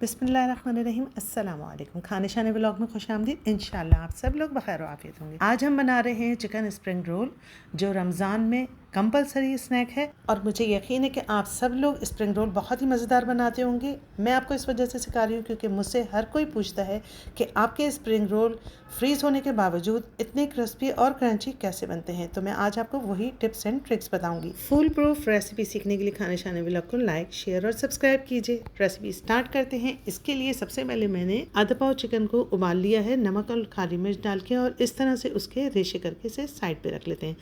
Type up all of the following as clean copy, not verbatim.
बिस्मिल्लाहिर्रहमानिर्रहीम अस्सलाम वालेकुम। खाने शाने व्लॉग में खुश आमदीद। इंशाल्लाह आप सब लोग बखैर आफियत होंगे। आज हम बना रहे हैं चिकन स्प्रिंग रोल, जो रमज़ान में कंपलसरी स्नैक है और मुझे यकीन है कि आप सब लोग स्प्रिंग रोल बहुत ही मज़ेदार बनाते होंगे। मैं आपको इस वजह से सिखा रही हूँ क्योंकि मुझसे हर कोई पूछता है कि आपके स्प्रिंग रोल फ्रीज़ होने के बावजूद इतने क्रिस्पी और क्रंची कैसे बनते हैं। तो मैं आज आपको वही टिप्स एंड ट्रिक्स बताऊँगी। फुल प्रूफ रेसिपी सीखने के लिए खाने शाने व्लॉग को लाइक, शेयर और सब्सक्राइब कीजिए। रेसिपी स्टार्ट करते हैं। इसके लिए सबसे पहले मैंने आधा पाव चिकन को उबाल लिया है नमक और काली मिर्च डाल के, और इस तरह से उसके रेशे करके इसे साइड पे रख लेते हैं।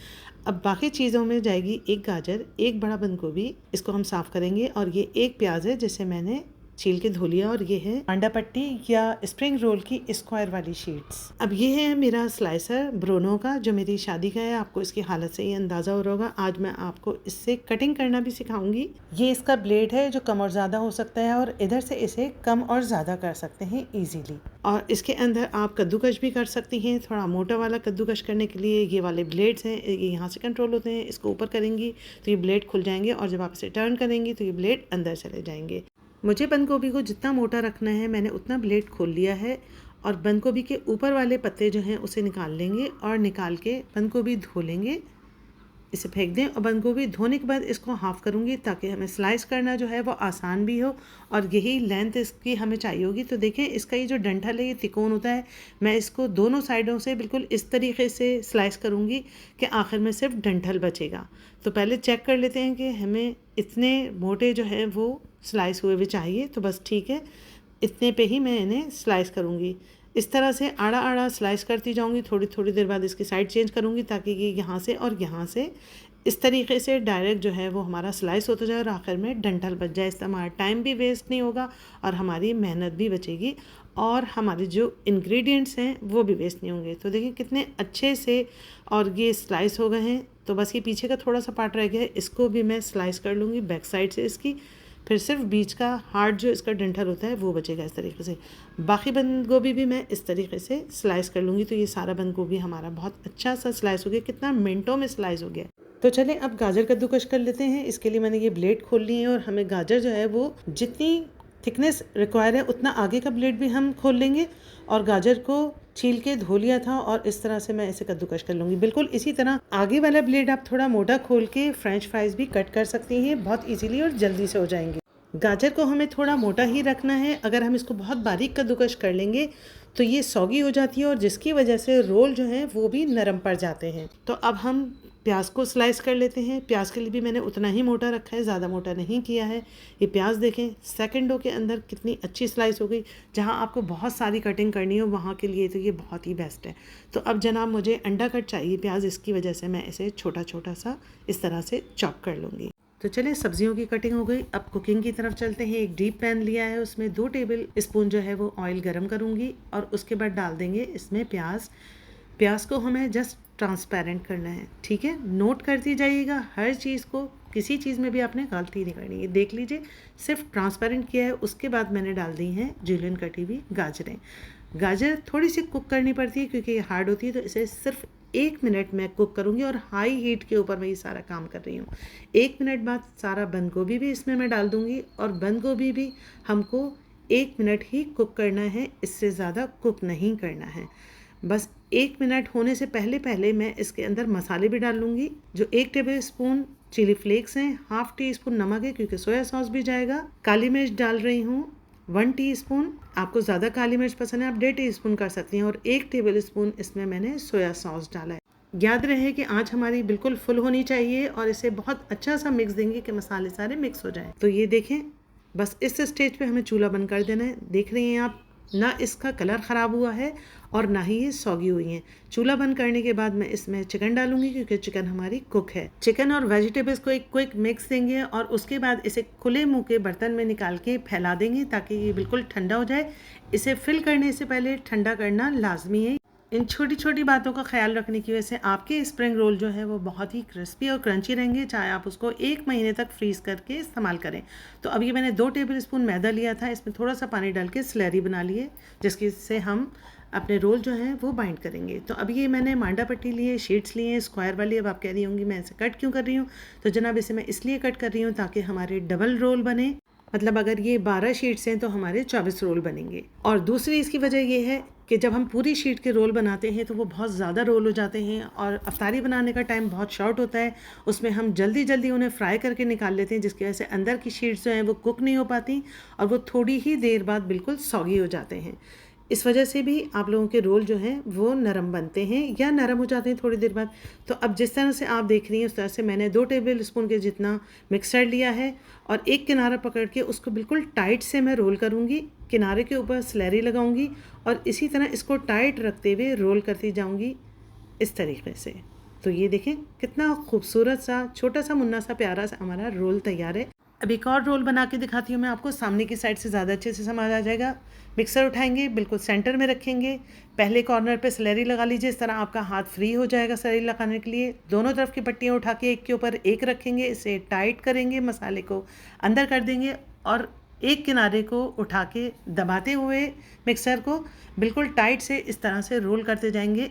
अब बाकी चीज़ों में जाएगी एक गाजर, एक बड़ा बंद गोभी, इसको हम साफ़ करेंगे, और ये एक प्याज है जिसे मैंने छील के धो लिया, और ये है अंडा पट्टी या स्प्रिंग रोल की स्क्वायर वाली शीट्स। अब ये है मेरा स्लाइसर ब्रोनो का, जो मेरी शादी का है। आपको इसकी हालत से ही अंदाज़ा हो रहा होगा। आज मैं आपको इससे कटिंग करना भी सिखाऊंगी। ये इसका ब्लेड है जो कम और ज़्यादा हो सकता है, और इधर से इसे कम और ज़्यादा कर सकते हैं ईजीली। और इसके अंदर आप कद्दूकश भी कर सकती हैं। थोड़ा मोटा वाला कद्दूकश करने के लिए ये वाले ब्लेड्स हैं, ये यहाँ से कंट्रोल होते हैं। इसको ऊपर करेंगी तो ये ब्लेड खुल जाएंगे, और जब आप इसे टर्न करेंगी तो ये ब्लेड अंदर चले जाएंगे। मुझे बंद गोभी को जितना मोटा रखना है मैंने उतना ब्लेड खोल लिया है, और बंद गोभी के ऊपर वाले पत्ते जो हैं उसे निकाल लेंगे, और निकाल के बंद गोभी धो लेंगे। इसे फेंक दें, और बंद गोभी धोने के बाद इसको हाफ़ करूँगी ताकि हमें स्लाइस करना जो है वो आसान भी हो, और यही लेंथ इसकी हमें चाहिए होगी। तो देखें, इसका ये जो डंठल है ये तिकोन होता है। मैं इसको दोनों साइडों से बिल्कुल इस तरीके से स्लाइस करूँगी कि आखिर में सिर्फ डंठल बचेगा। तो पहले चेक कर लेते हैं कि हमें इतने मोटे जो है वो स्लाइस हुए हुए चाहिए। तो बस ठीक है, इतने पे ही मैं इन्हें स्लाइस करूँगी। इस तरह से आड़ा आड़ा स्लाइस करती जाऊँगी। थोड़ी थोड़ी देर बाद इसकी साइड चेंज करूँगी ताकि ये यहाँ से और यहाँ से इस तरीके से डायरेक्ट जो है वो हमारा स्लाइस होता जाए, और आखिर में डंठल बच जाए। इससे हमारा टाइम भी वेस्ट नहीं होगा और हमारी मेहनत भी बचेगी, और हमारे जो इंग्रेडिएंट्स हैं वो भी वेस्ट नहीं होंगे। तो देखिए कितने अच्छे से और ये स्लाइस हो गए हैं। तो बस ये पीछे का थोड़ा सा पार्ट रह गया है, इसको भी मैं स्लाइस कर लूँगी बैक साइड से इसकी। फिर सिर्फ बीच का हार्ड जो इसका डंठल होता है वो बचेगा इस तरीके से। बाकी बंद गोभी भी मैं इस तरीके से स्लाइस कर लूँगी। तो ये सारा बंद गोभी हमारा बहुत अच्छा सा स्लाइस हो गया, कितना मिनटों में स्लाइस हो गया। तो चलें अब गाजर कद्दूकश कर लेते हैं। इसके लिए मैंने ये ब्लेड खोल ली है, और हमें गाजर जो है वो जितनी थिकनेस रिक्वायर है उतना आगे का ब्लेड भी हम खोल लेंगे, और गाजर को छील के धो लिया था, और इस तरह से मैं इसे कद्दूकश कर लूँगी। बिल्कुल इसी तरह आगे वाला ब्लेड आप थोड़ा मोटा खोल के फ्रेंच फ्राइज भी कट कर सकती हैं, बहुत इजीली और जल्दी से हो जाएंगे। गाजर को हमें थोड़ा मोटा ही रखना है। अगर हम इसको बहुत बारीक कद्दूकश कर लेंगे तो ये सौगी हो जाती है, और जिसकी वजह से रोल जो हैं वो भी नरम पड़ जाते हैं। तो अब हम प्याज को स्लाइस कर लेते हैं। प्याज के लिए भी मैंने उतना ही मोटा रखा है, ज़्यादा मोटा नहीं किया है। ये प्याज देखें सेकंडों के अंदर कितनी अच्छी स्लाइस हो गई। जहाँ आपको बहुत सारी कटिंग करनी हो वहाँ के लिए तो ये बहुत ही बेस्ट है। तो अब जनाब मुझे अंडा कट चाहिए प्याज, इसकी वजह से मैं इसे छोटा छोटा सा इस तरह से चॉप कर लूँगी। तो चलिए सब्जियों की कटिंग हो गई। अब कुकिंग की तरफ चलते हैं। एक डीप पैन लिया है, उसमें 2 टेबल स्पून जो है वो ऑयल गरम करूँगी, और उसके बाद डाल देंगे इसमें प्याज। प्याज को हमें जस्ट ट्रांसपेरेंट करना है, ठीक है। नोट करती जाइएगा हर चीज़ को, किसी चीज़ में भी आपने गलती नहीं करनी है। देख लीजिए सिर्फ ट्रांसपेरेंट किया है। उसके बाद मैंने डाल दी हैं जुलियन कटी हुई गाजरें। गाजर थोड़ी सी कुक करनी पड़ती है क्योंकि ये हार्ड होती है, तो इसे सिर्फ 1 मिनट मैं कुक करूँगी, और हाई हीट के ऊपर मैं ये सारा काम कर रही हूँ। 1 मिनट बाद सारा बंद गोभी भी इसमें मैं डाल दूँगी, और बंद गोभी भी हमको 1 मिनट ही कुक करना है, इससे ज़्यादा कुक नहीं करना है। बस 1 मिनट होने से पहले पहले मैं इसके अंदर मसाले भी डाल लूँगी। जो 1 टेबल स्पून चिली फ्लेक्स हैं, ½ टीस्पून नमक है क्योंकि सोया सॉस भी जाएगा, काली मिर्च डाल रही हूँ 1 टीस्पून। आपको ज़्यादा काली मिर्च पसंद है आप 1.5 टीस्पून कर सकती हैं, और 1 टेबल स्पून इसमें मैंने सोया सॉस डाला है। याद रहे कि आँच हमारी बिल्कुल फुल होनी चाहिए, और इसे बहुत अच्छा सा मिक्स देंगे कि मसाले सारे मिक्स हो जाएं। तो ये देखें, बस इस स्टेज पे हमें चूल्हा बंद कर देना है। देख रही हैं आप, ना इसका कलर ख़राब हुआ है और ना ही ये सौगी हुई हैं। चूल्हा बंद करने के बाद मैं इसमें चिकन डालूंगी क्योंकि चिकन हमारी कुक है। चिकन और वेजिटेबल्स को एक क्विक मिक्स देंगे, और उसके बाद इसे खुले मुंह के बर्तन में निकाल के फैला देंगे ताकि ये बिल्कुल ठंडा हो जाए। इसे फिल करने से पहले ठंडा करना लाजमी है। इन छोटी छोटी बातों का ख्याल रखने की वजह से आपके स्प्रिंग रोल जो है वो बहुत ही क्रिस्पी और क्रंची रहेंगे, चाहे आप उसको 1 महीने तक फ्रीज़ करके इस्तेमाल करें। तो अब ये मैंने 2 टेबल स्पून मैदा लिया था, इसमें थोड़ा सा पानी डाल के स्लैरी बना लिए, जिसकी से हम अपने रोल जो हैं वो बाइंड करेंगे। तो अब ये मैंने मांडा पट्टी लिए, शीट्स लिए स्क्वायर वाली। अब आप कह रही होंगी मैं इसे कट क्यों कर रही हूँ, तो जनाब इसे मैं इसलिए कट कर रही हूँ ताकि हमारे डबल रोल बने। मतलब अगर ये 12 शीट्स हैं तो हमारे 24 रोल बनेंगे। और दूसरी इसकी वजह ये है कि जब हम पूरी शीट के रोल बनाते हैं तो वो बहुत ज़्यादा रोल हो जाते हैं और अफ्तारी बनाने का टाइम बहुत शॉर्ट होता है। उसमें हम जल्दी जल्दी उन्हें फ्राई करके निकाल लेते हैं, जिसकी वजह से अंदर की शीट्स जो हैं वो कुक नहीं हो पाती और वो थोड़ी ही देर बाद बिल्कुल सॉगी हो जाते हैं। इस वजह से भी आप लोगों के रोल जो हैं वो नरम बनते हैं या नरम हो जाते हैं थोड़ी देर बाद। तो अब जिस तरह से आप देख रही हैं उस तरह से मैंने 2 टेबल स्पून के जितना मिक्सर लिया है और एक किनारा पकड़ के उसको बिल्कुल टाइट से मैं रोल करूँगी। किनारे के ऊपर स्लैरी लगाऊंगी और इसी तरह इसको टाइट रखते हुए रोल करती जाऊंगी इस तरीके से। तो ये देखें कितना खूबसूरत सा छोटा सा मुन्ना सा प्यारा सा हमारा रोल तैयार है। अब एक और रोल बना के दिखाती हूँ मैं आपको, सामने की साइड से ज़्यादा अच्छे से समझ आ जाएगा। मिक्सर उठाएंगे, बिल्कुल सेंटर में रखेंगे, पहले कॉर्नर पे स्लैरी लगा लीजिए। इस तरह आपका हाथ फ्री हो जाएगा स्लैरी लगाने के लिए। दोनों तरफ की पट्टियाँ उठा के एक के ऊपर एक रखेंगे, इसे टाइट करेंगे, मसाले को अंदर कर देंगे और एक किनारे को उठा के दबाते हुए मिक्सर को बिल्कुल टाइट से इस तरह से रोल करते जाएंगे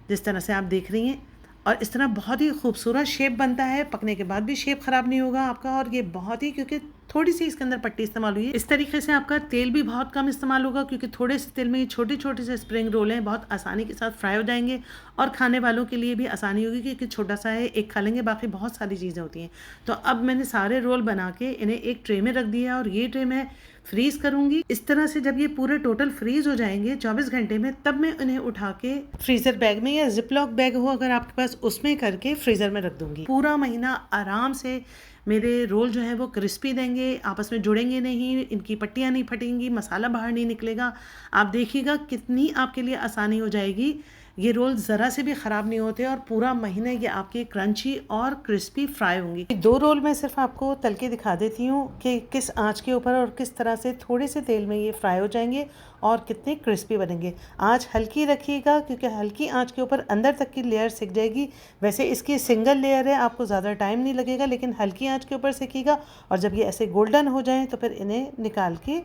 जिस तरह से आप देख रही हैं। और इस तरह बहुत ही खूबसूरत शेप बनता है, पकने के बाद भी शेप ख़राब नहीं होगा आपका। और ये बहुत ही, क्योंकि थोड़ी सी इसके अंदर पट्टी इस्तेमाल हुई है, इस तरीके से आपका तेल भी बहुत कम इस्तेमाल होगा, क्योंकि थोड़े से तेल में ये छोटे छोटे से स्प्रिंग रोल हैं, बहुत आसानी के साथ फ्राई हो जाएंगे और खाने वालों के लिए भी आसानी होगी, क्योंकि छोटा सा है, एक खा लेंगे, बाकी बहुत सारी चीज़ें होती हैं। तो अब मैंने सारे रोल बना के इन्हें एक ट्रे में रख दिया और ये ट्रे मैं फ्रीज करूंगी। इस तरह से जब ये पूरे टोटल फ्रीज हो जाएंगे 24 घंटे में, तब मैं इन्हें उठा के फ्रीजर बैग में या जिपलॉक बैग हो अगर आपके पास, उसमें करके फ्रीजर में रख दूंगी। पूरा महीना आराम से मेरे रोल जो है वो क्रिस्पी देंगे, आपस में जुड़ेंगे नहीं, इनकी पट्टियाँ नहीं फटेंगी, मसाला बाहर नहीं निकलेगा। आप देखिएगा कितनी आपके लिए आसानी हो जाएगी। ये रोल ज़रा से भी ख़राब नहीं होते और पूरा महीना ये आपके क्रंची और क्रिस्पी फ्राई होंगी। 2 रोल मैं सिर्फ आपको तल के दिखा देती हूँ कि किस आंच के ऊपर और किस तरह से थोड़े से तेल में ये फ्राई हो जाएंगे और कितने क्रिस्पी बनेंगे। आंच हल्की रखिएगा, क्योंकि हल्की आंच के ऊपर अंदर तक की लेयर सिक जाएगी। वैसे इसकी सिंगल लेयर है, आपको ज़्यादा टाइम नहीं लगेगा, लेकिन हल्की आंच के ऊपर सिकेगा। और जब ये ऐसे गोल्डन हो जाएं तो फिर इन्हें निकाल के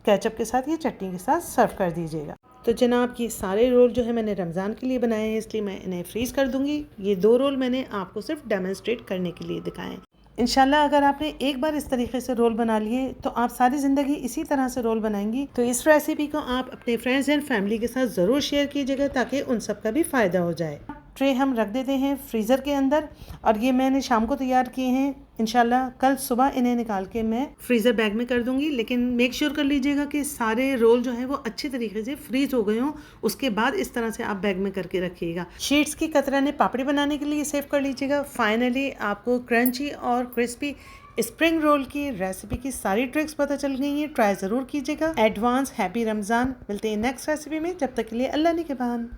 केचप के साथ या चटनी के साथ सर्व कर दीजिएगा। तो जनाब ये सारे रोल जो है मैंने रमज़ान के लिए बनाए हैं, इसलिए मैं इन्हें फ्रीज़ कर दूंगी। ये 2 रोल मैंने आपको सिर्फ डेमोन्स्ट्रेट करने के लिए दिखाएं। इंशाल्लाह अगर आपने एक बार इस तरीके से रोल बना लिए तो आप सारी ज़िंदगी इसी तरह से रोल बनाएंगी। तो इस रेसिपी को आप अपने फ्रेंड्स एंड फैमिली के साथ ज़रूर शेयर कीजिएगा ताकि उन सब का भी फ़ायदा हो जाए। ट्रे हम रख देते हैं फ्रीज़र के अंदर और ये मैंने शाम को तैयार किए हैं। इंशाल्लाह कल सुबह इन्हें निकाल के मैं फ्रीज़र बैग में कर दूंगी, लेकिन मेक श्योर कर लीजिएगा कि सारे रोल जो हैं वो अच्छे तरीके से फ्रीज हो गए हों। उसके बाद इस तरह से आप बैग में करके रखिएगा। शीट्स की कतरा ने पापड़ी बनाने के लिए सेव कर लीजिएगा। फाइनली आपको क्रंची और क्रिस्पी स्प्रिंग रोल की रेसिपी की सारी ट्रिक्स पता चल गई हैं। ट्राई ज़रूर कीजिएगा। Advance happy Ramzan. मिलते हैं नेक्स्ट रेसिपी में, जब तक के लिए अल्लाह निगहबान।